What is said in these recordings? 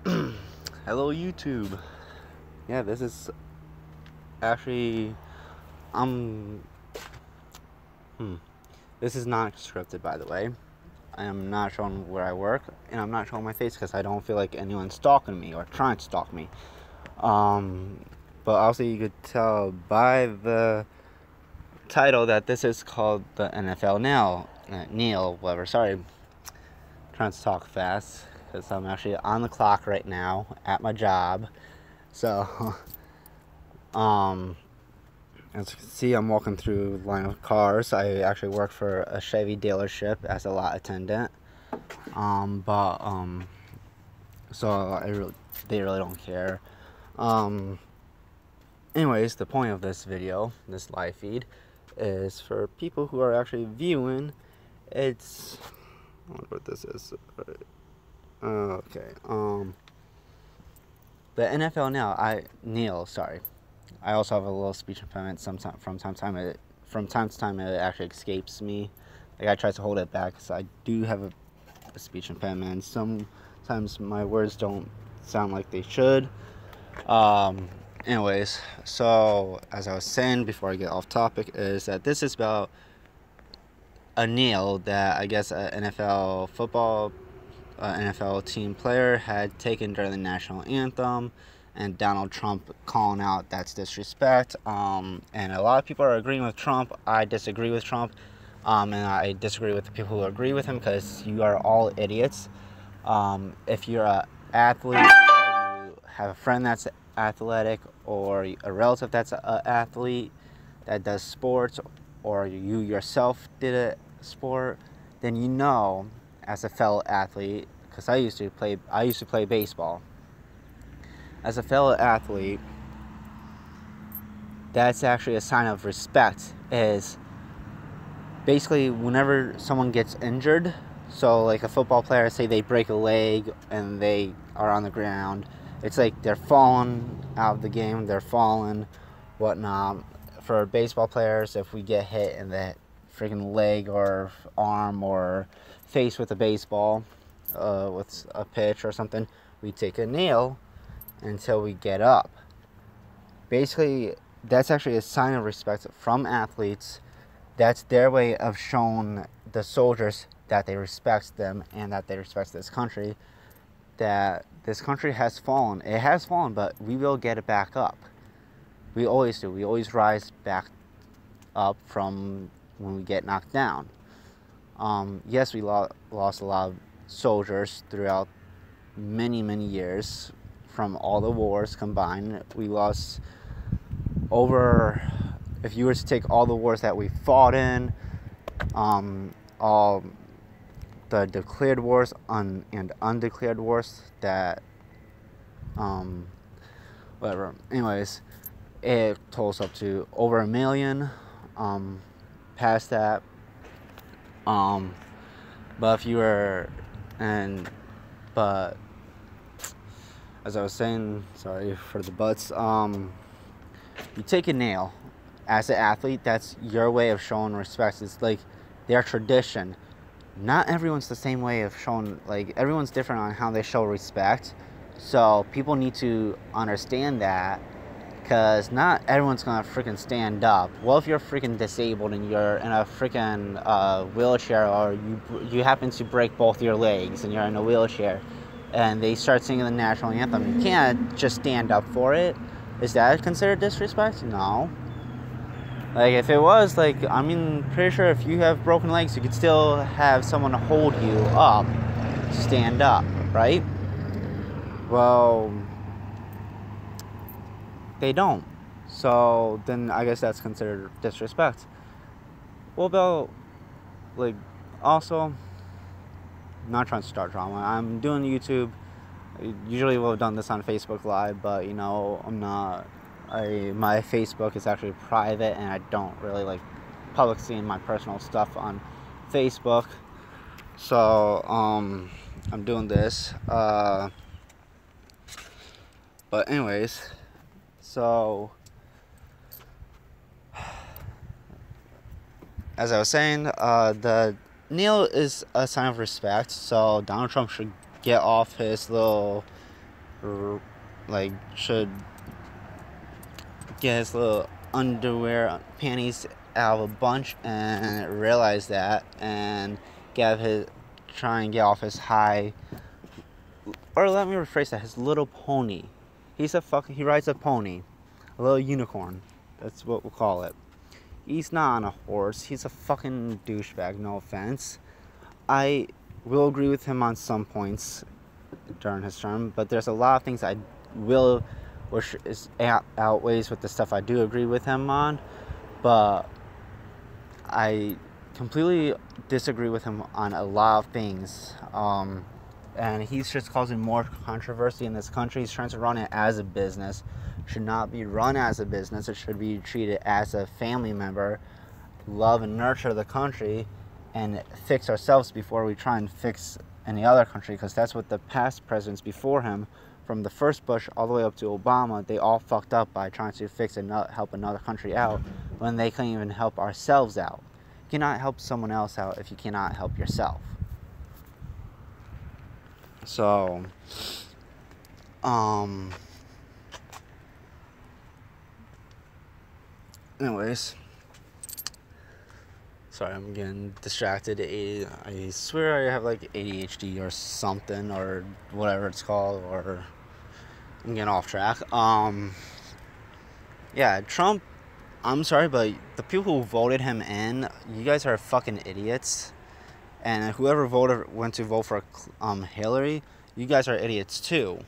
Hello YouTube. Yeah, this is actually um this is not scripted, by the way. I am not showing where I work, and I'm not showing my face because I don't feel like anyone's stalking me or trying to stalk me. But also you could tell by the title that this is called the NFL Now. Neil, whatever. Sorry, I'm trying to talk fast because I'm actually on the clock right now at my job. So, as you can see, I'm walking through the line of cars. I actually work for a Chevy dealership as a lot attendant. So they really don't care. Anyways, the point of this video, this live feed, is for people who are actually viewing. I wonder what this is. Okay. The NFL Now. Neil, sorry. I also have a little speech impediment. From time to time, it actually escapes me. Like I try to hold it back, so I do have a speech impediment. Sometimes my words don't sound like they should. Anyways, so as I was saying before I get off topic, is that this is about a kneel that I guess an NFL team player had taken during the national anthem, and Donald Trump calling out that's disrespect. And a lot of people are agreeing with Trump. I disagree with Trump, and I disagree with the people who agree with him because you are all idiots. If you're an athlete, or you have a friend that's athletic, or a relative that's an athlete that does sports, or you yourself did a sport, then you know, as a fellow athlete, because I used to play baseball. As a fellow athlete, that's actually a sign of respect. Is basically whenever someone gets injured, so like a football player, say they break a leg and they are on the ground, it's like they're falling out of the game, they're falling, whatnot. For baseball players, if we get hit in the freaking leg or arm or face with a baseball, with a pitch or something, we take a nail until we get up. Basically, that's actually a sign of respect from athletes. That's their way of showing the soldiers that they respect them and that they respect this country. That this country has fallen. It has fallen, but we will get it back up. We always do. We always rise back up from when we get knocked down. Yes, we lost a lot of soldiers throughout many years from all the wars combined. We lost over, if you were to take all the wars that we fought in, all the declared wars and undeclared wars that, whatever. Anyways, it totals up to over 1 million. Past that, but if you were, but as I was saying, sorry for the buts, you take a nail as an athlete, that's your way of showing respect. It's like their tradition. Not everyone's the same way of showing, like everyone's different on how they show respect. So people need to understand that, because not everyone's gonna freaking stand up. Well, if you're freaking disabled and you're in a freaking wheelchair, or you happen to break both your legs and you're in a wheelchair, and they start singing the national anthem, you can't just stand up for it. Is that considered disrespect? No. Like, if it was, like, I mean, pretty sure if you have broken legs, you could still have someone hold you up to stand up, right? Well, they don't. So then I guess that's considered disrespect. What about, like, also, not trying to start drama. I'm doing YouTube. Usually we'll have done this on Facebook Live, but you know, my Facebook is actually private, and I don't really like public seeing my personal stuff on Facebook. So I'm doing this. But anyways, so as I was saying, the kneel is a sign of respect. So Donald Trump should get off his little like should get his little underwear panties out of a bunch and realize that and try and get off his high, or let me rephrase that, his little pony. He rides a pony, a little unicorn. That's what we'll call it. He's not on a horse. He's a fucking douchebag, no offense. I will agree with him on some points during his term, but there's a lot of things I will, which outweighs with the stuff I do agree with him on, but I completely disagree with him on a lot of things. And he's just causing more controversy in this country. He's trying to run it as a business. It should not be run as a business. It should be treated as a family member. Love and nurture the country and fix ourselves before we try and fix any other country, because that's what the past presidents before him, from the first Bush all the way up to Obama, they all fucked up by trying to help another country out when they couldn't even help ourselves out. You cannot help someone else out if you cannot help yourself. So, anyways, sorry, I'm getting distracted. I swear I have like ADHD or something, or whatever it's called, or I'm getting off track. Yeah, Trump, I'm sorry, but the people who voted him in, you guys are fucking idiots. And whoever went to vote for Hillary, you guys are idiots too.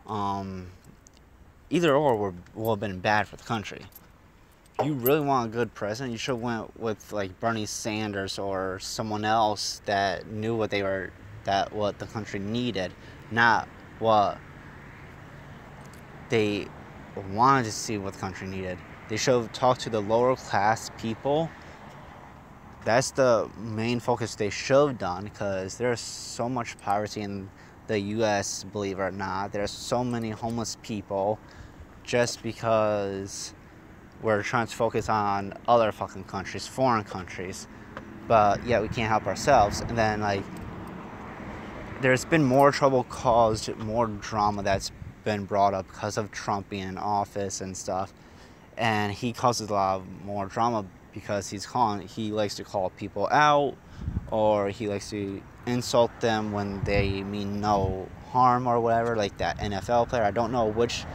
Either or will have been bad for the country. If you really want a good president, you should have went with like Bernie Sanders or someone else that knew what the country needed, not what they wanted to see what the country needed. They should have talked to the lower class people. That's the main focus they should have done, because there's so much poverty in the U.S., believe it or not. There's so many homeless people just because we're trying to focus on other fucking countries, foreign countries. But yeah, we can't help ourselves. And then like, there's been more trouble caused, more drama that's been brought up because of Trump being in office and stuff. And he causes a lot more drama because he likes to call people out, or he likes to insult them when they mean no harm or whatever, like that NFL player. I don't know which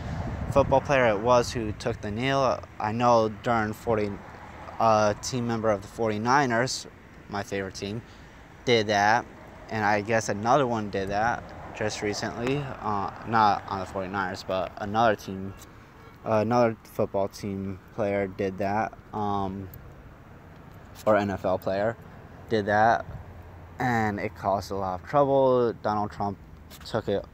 football player it was who took the kneel. I know during team member of the 49ers, my favorite team, did that, and I guess another one did that just recently, not on the 49ers, but another football team player did that, or NFL player did that, and it caused a lot of trouble. Donald Trump took it.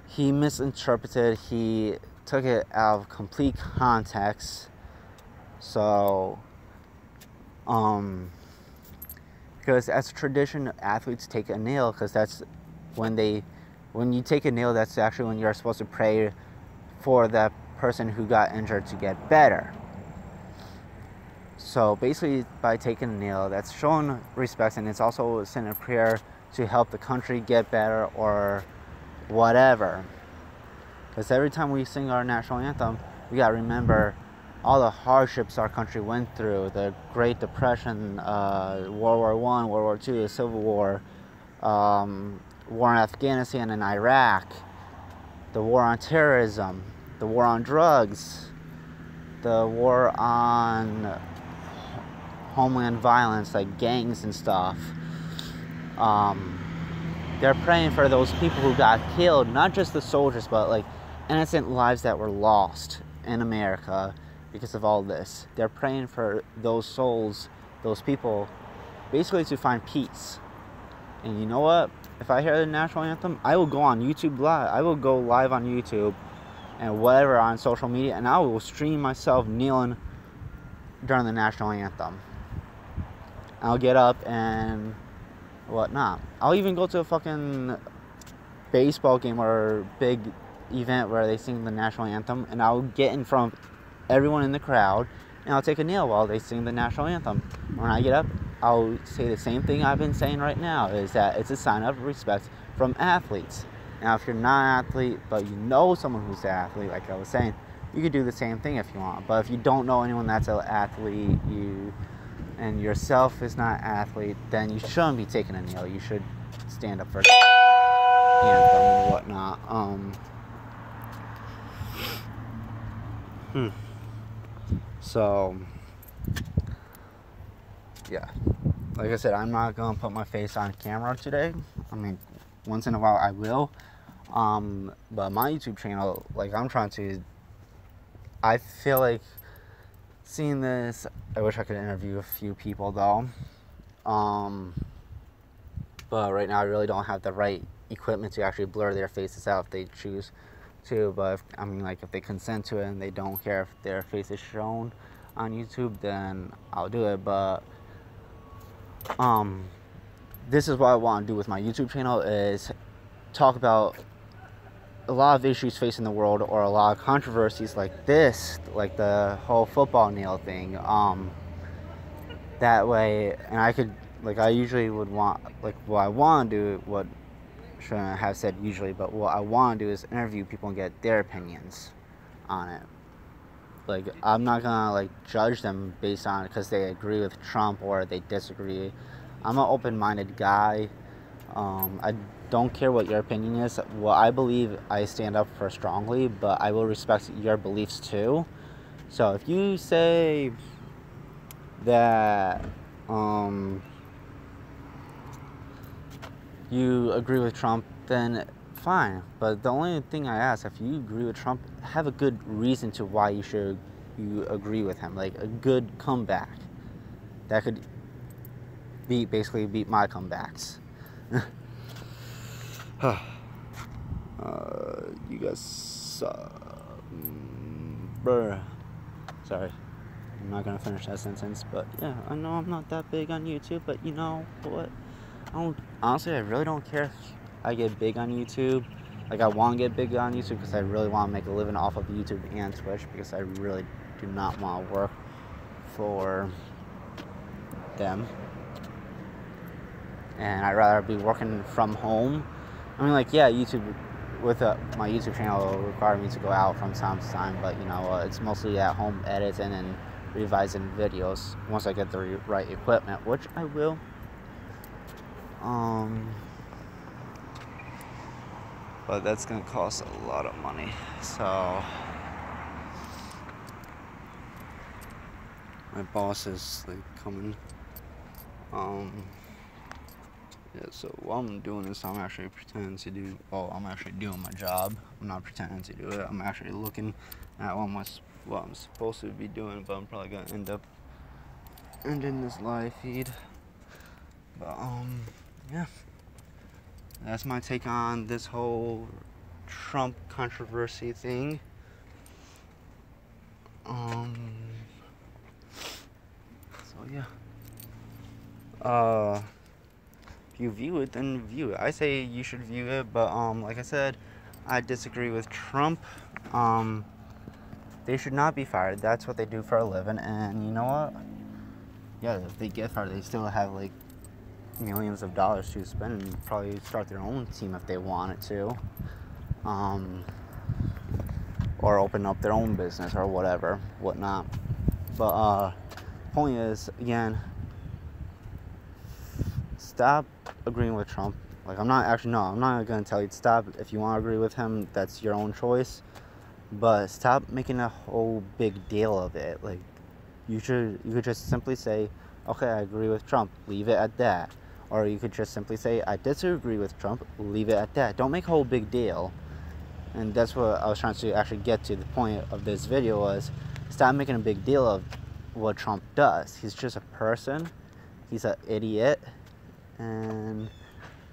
He misinterpreted. He took it out of complete context. So, because as a tradition, athletes take a kneel, because that's when you take a kneel, that's actually when you're supposed to pray for that person who got injured to get better. So basically, by taking a kneel, that's showing respect, and it's also sending a prayer to help the country get better or whatever. Because every time we sing our national anthem, we gotta remember all the hardships our country went through: the Great Depression, World War I, World War II, the Civil War, war in Afghanistan and Iraq, the war on terrorism, the war on drugs, the war on homeland violence, like gangs and stuff. They're praying for those people who got killed, not just the soldiers, but like innocent lives that were lost in America because of all this. They're praying for those souls, those people, basically to find peace. And you know what? If I hear the national anthem, I will go on YouTube Live. I will go live on YouTube and whatever on social media, and I will stream myself kneeling during the national anthem. I'll get up and whatnot. I'll even go to a fucking baseball game or big event where they sing the national anthem, and I'll get in front of everyone in the crowd, and I'll take a kneel while they sing the national anthem. When I get up, I'll say the same thing I've been saying right now, is that it's a sign of respect from athletes. Now, if you're not an athlete, but you know someone who's an athlete, like I was saying, you could do the same thing if you want. But if you don't know anyone that's an athlete, and yourself is not an athlete, then you shouldn't be taking a kneel. You should stand up for anthem and whatnot. So, yeah. Like I said, I'm not going to put my face on camera today. I mean, once in a while I will. But my YouTube channel, like, I feel like seeing this, I wish I could interview a few people though. But right now I really don't have the right equipment to actually blur their faces out if they choose to. But if they consent to it and they don't care if their face is shown on YouTube, then I'll do it. But this is what I want to do with my YouTube channel, is talk about a lot of issues facing the world, or a lot of controversies like this, like the whole football kneel thing. That way, and I could, like, I usually would want, like, what I want to do, what shouldn't have said usually, but what I want to do is interview people and get their opinions on it. Like, I'm not gonna, like, judge them based on because they agree with Trump or they disagree. I'm an open-minded guy. I don't care what your opinion is. What I believe, I stand up for strongly, but I will respect your beliefs too. So if you say that you agree with Trump, then fine. But the only thing I ask, if you agree with Trump, have a good reason to why you agree with him, like a good comeback that could basically beat my comebacks. You guys suck. Bruh. Sorry, I'm not gonna finish that sentence, but yeah, I know I'm not that big on YouTube, but you know what? Honestly, I really don't care if I get big on YouTube. Like, I want to get big on YouTube because I really want to make a living off of YouTube and Twitch, because I really do not want to work for them. And I'd rather be working from home. I mean, like, yeah, YouTube, with my YouTube channel, will require me to go out from time to time, but, you know, it's mostly at home editing and revising videos once I get the right equipment, which I will. But that's gonna cost a lot of money, so my boss is, like, coming. Yeah, so what I'm doing is I'm actually pretending to do, I'm actually doing my job. I'm not pretending to do it. I'm actually looking at what I'm supposed to be doing, but I'm probably gonna end up ending this live feed. But, yeah. That's my take on this whole Trump controversy thing. So yeah. If you view it, then view it. I say you should view it, but like I said, I disagree with Trump. They should not be fired. That's what they do for a living, and you know what? Yeah, if they get fired, they still have, like, millions of dollars to spend and probably start their own team if they wanted to, or open up their own business or whatnot. But point is, again, stop agreeing with Trump. Like, I'm not gonna tell you to stop. If you want to agree with him, that's your own choice, but stop making a whole big deal of it. Like, you could just simply say, okay, I agree with Trump, leave it at that. Or you could just simply say, I disagree with Trump, leave it at that. Don't make a whole big deal. And that's what I was trying to actually get to. The point of this video was, stop making a big deal of what Trump does. He's just a person. He's an idiot. And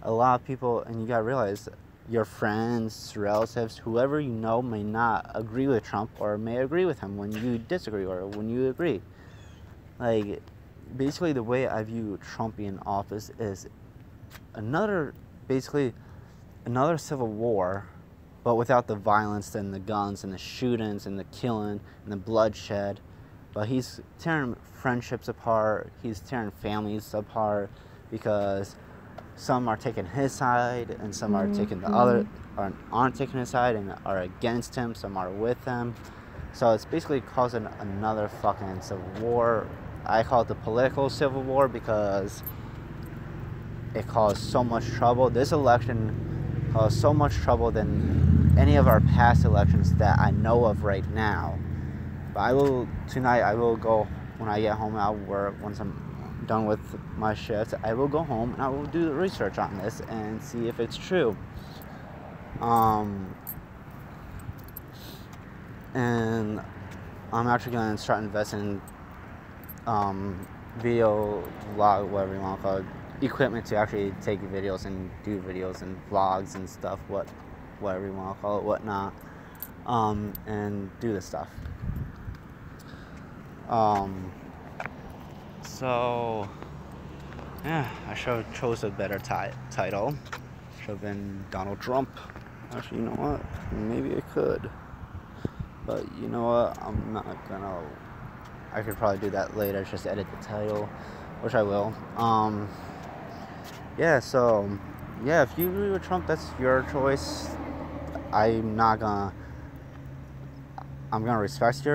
a lot of people, and you gotta realize, your friends, relatives, whoever you know may not agree with Trump or may agree with him when you disagree or when you agree. Like, basically the way I view Trump being in office is basically another civil war, but without the violence and the guns and the shootings and the killing and the bloodshed, but he's tearing friendships apart, he's tearing families apart, because some are taking his side and some are taking the other, aren't taking his side and are against him, some are with him. So it's basically causing another fucking civil war. I call it the political civil war because it caused so much trouble. This election caused so much trouble than any of our past elections that I know of right now. But tonight I will go, when I get home at work, once I'm done with my shift, I will go home and I will do the research on this and see if it's true. And I'm actually going to start investing in video, vlog, whatever you want to call it, equipment to actually take videos and do videos and vlogs and stuff, whatever you want to call it, whatnot, and do this stuff. So, yeah, I should have chose a better title. Should have been Donald Trump. Actually, you know what? Maybe I could. But you know what? I'm not gonna. I could probably do that later. Just edit the title, which I will. Yeah. So, yeah. If you agree with Trump, that's your choice. I'm gonna respect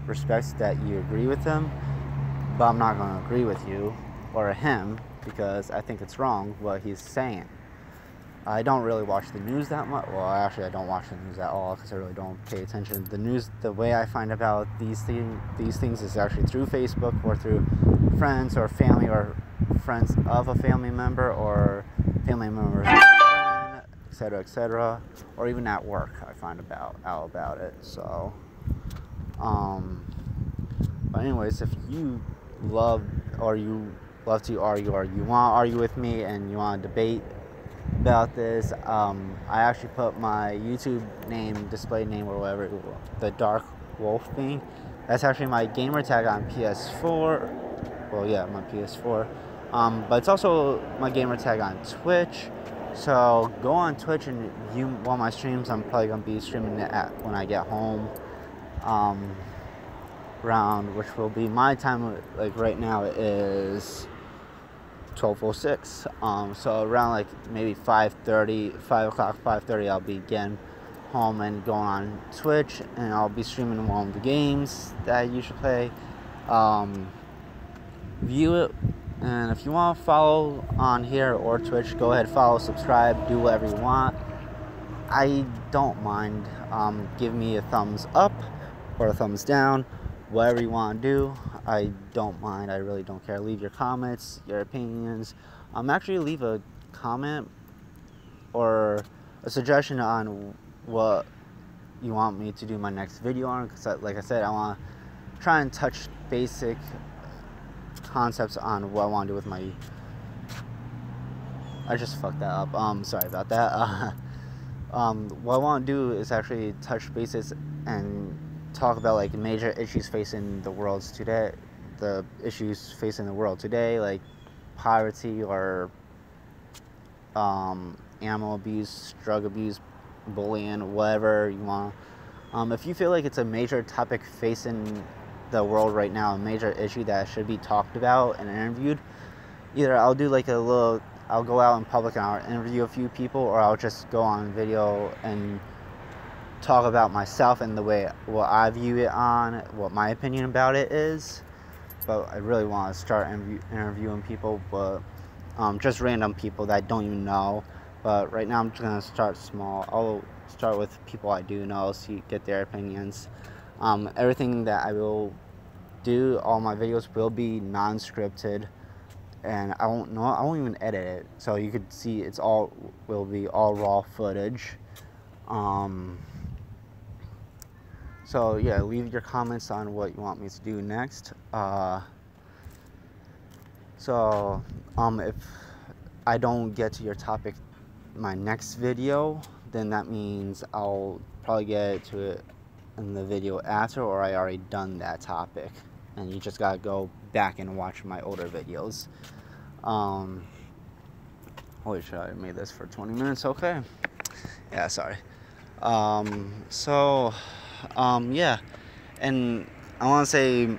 respect that you agree with him, but I'm not gonna agree with you or him because I think it's wrong what he's saying. I don't really watch the news that much. Well, actually, I don't watch the news at all because I really don't pay attention. The news, the way I find about these things is actually through Facebook or through friends or family or friends of a family member or family members of a friend, etc., or even at work. I find out about it. So, but anyways, if you love to argue or you want to argue with me and you want to debate about this, I actually put my YouTube display name or whatever, the Dark Wolf thing. That's actually my gamer tag on PS4. Well, yeah, my PS4. But it's also my gamer tag on Twitch. So go on Twitch and view one of my streams. I'm probably gonna be streaming it when I get home. Which will be my time. Like right now it is 12:06. So around like maybe 5:30, 5 o'clock, 5:30, I'll be getting home and going on Twitch, and I'll be streaming one of the games that I usually play. View it, and if you want to follow on here or Twitch, go ahead, follow, subscribe, do whatever you want. I don't mind. Give me a thumbs up or a thumbs down, whatever you want to do. I don't mind. I really don't care. Leave your comments, your opinions. Actually leave a comment or a suggestion on what you want me to do my next video on, because like I said, I want to try and touch basic concepts on what I want to do with my... I just fucked that up. Sorry about that. What I want to do is actually touch bases and talk about like major issues facing the world today, like poverty or animal abuse, drug abuse, bullying, whatever you want. If you feel like it's a major topic facing the world right now, a major issue that should be talked about and interviewed, either I'll do like I'll go out in public and I'll interview a few people, or I'll just go on video and talk about myself and the way what I view it on, what my opinion about it is. But I really want to start interviewing people, but just random people that I don't even know. But right now I'm just gonna start small. I'll start with people I do know, get their opinions. Everything that I will do, all my videos will be non-scripted, and I won't even edit it, so you could see will be all raw footage. So yeah, leave your comments on what you want me to do next. If I don't get to your topic my next video, then that means I'll probably get to it in the video after, or I already done that topic, and you just gotta go back and watch my older videos. Holy shit, I made this for 20 minutes. Okay, yeah, sorry. Yeah, And I want to say,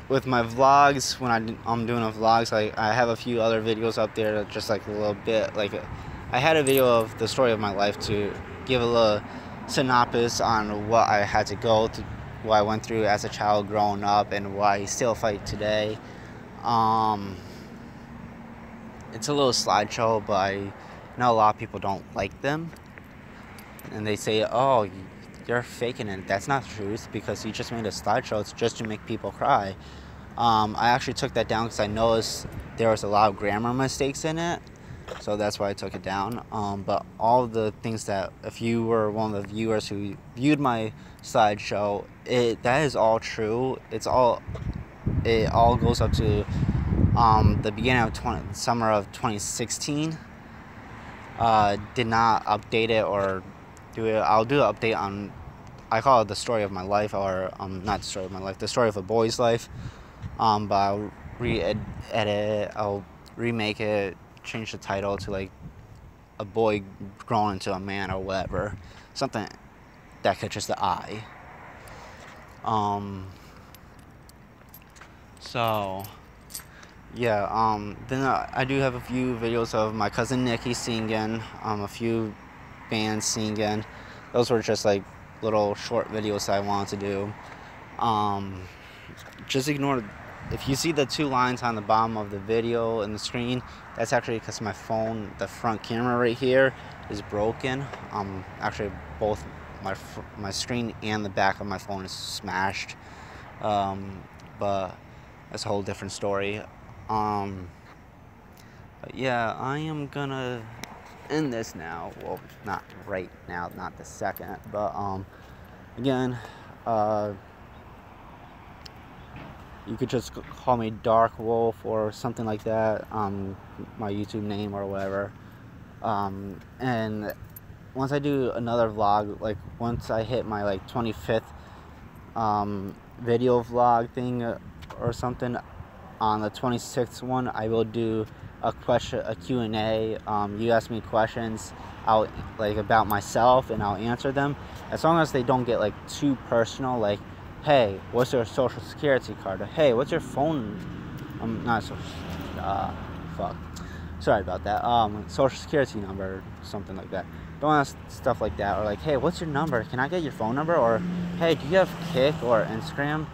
with my vlogs, when I'm doing a vlogs, like I have a few other videos up there that just like a little bit, like I had a video of the story of my life to give a little synopsis on what I had to go through, what I went through as a child growing up, and why I still fight today. It's a little slideshow, but I know a lot of people don't like them, and they say, oh, you're faking it. That's not the truth, because you just made a slideshow. It's just to make people cry. I actually took that down because I noticed there was a lot of grammar mistakes in it, so that's why I took it down. But all the things that, if you were one of the viewers who viewed my slideshow, that is all true. It all goes up to the beginning of summer of 2016. Did not update it or do it. I'll do an update on, I call it the story of my life, or not the story of my life, the story of a boy's life. But I'll edit it, I'll remake it, change the title to like a boy growing into a man or whatever, something that catches the eye. So yeah, then I do have a few videos of my cousin Nikki singing, a few bands singing. Those were just like little short videos that I wanted to do. Just ignore, if you see the 2 lines on the bottom of the video and the screen, that's actually because my phone, the front camera right here, is broken. Actually both my screen and the back of my phone is smashed. But that's a whole different story. But yeah, I am gonna end this now. Well, not right now, not the second, but again, you could just call me Dark Wolf or something like that, my YouTube name or whatever. And once I do another vlog, like once I hit my like 25th video vlog thing or something, on the 26th one, I will do a Q&A. You ask me questions about myself, and I'll answer them, as long as they don't get like too personal, like, hey, what's your social security card? Or, hey, what's your phone? Not social. Fuck. Sorry about that. Social security number, or something like that. Don't ask stuff like that. Or like, hey, what's your number? Can I get your phone number? Or, hey, do you have Kik or Instagram?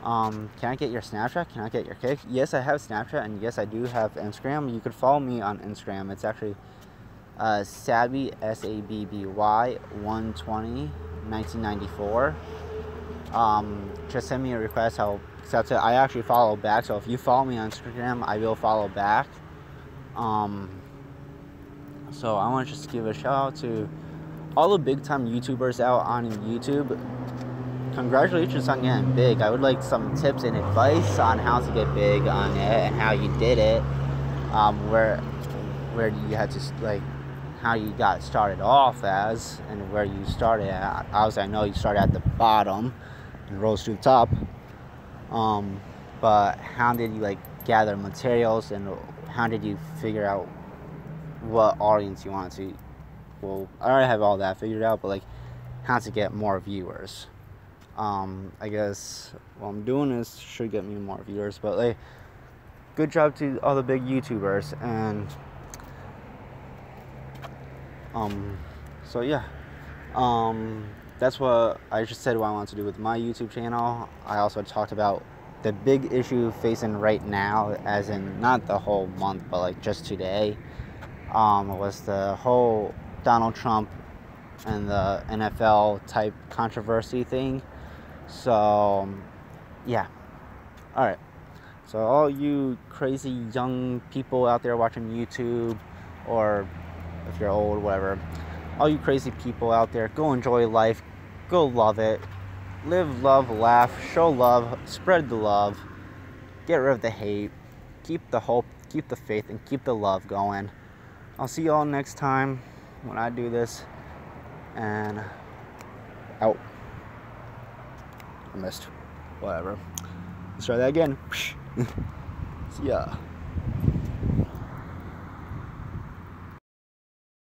Can I get your Snapchat? Can I get your Kik? Yes, I have Snapchat, and yes, I do have Instagram. You could follow me on Instagram. It's actually Sabby, Sabby 120 1994. Just send me a request. I'll accept it. I actually follow back, so if you follow me on Instagram, I will follow back. So I want to just give a shout out to all the big time YouTubers out on YouTube. Congratulations on getting big. I would like some tips and advice on how to get big on it and how you did it. Where you had to, like, how you got started off as, and where you started at. Obviously, I know you started at the bottom and rose to the top. But how did you like gather materials, and how did you figure out what audience you wanted to? Well, I already have all that figured out, but like how to get more viewers. I guess what I'm doing is should get me more viewers, but like, good job to all the big YouTubers. And so yeah, that's what I just said what I want to do with my YouTube channel. I also talked about the big issue facing right now, as in not the whole month, but like just today, was the whole Donald Trump and the NFL type controversy thing. So yeah, all right, so all you crazy young people out there watching YouTube, or if you're old, whatever, all you crazy people out there, go enjoy life, go love it, live, love, laugh, show love, spread the love, get rid of the hate, keep the hope, keep the faith, and keep the love going. I'll see y'all next time when I do this, and out. I missed. Whatever. Let's try that again. See ya.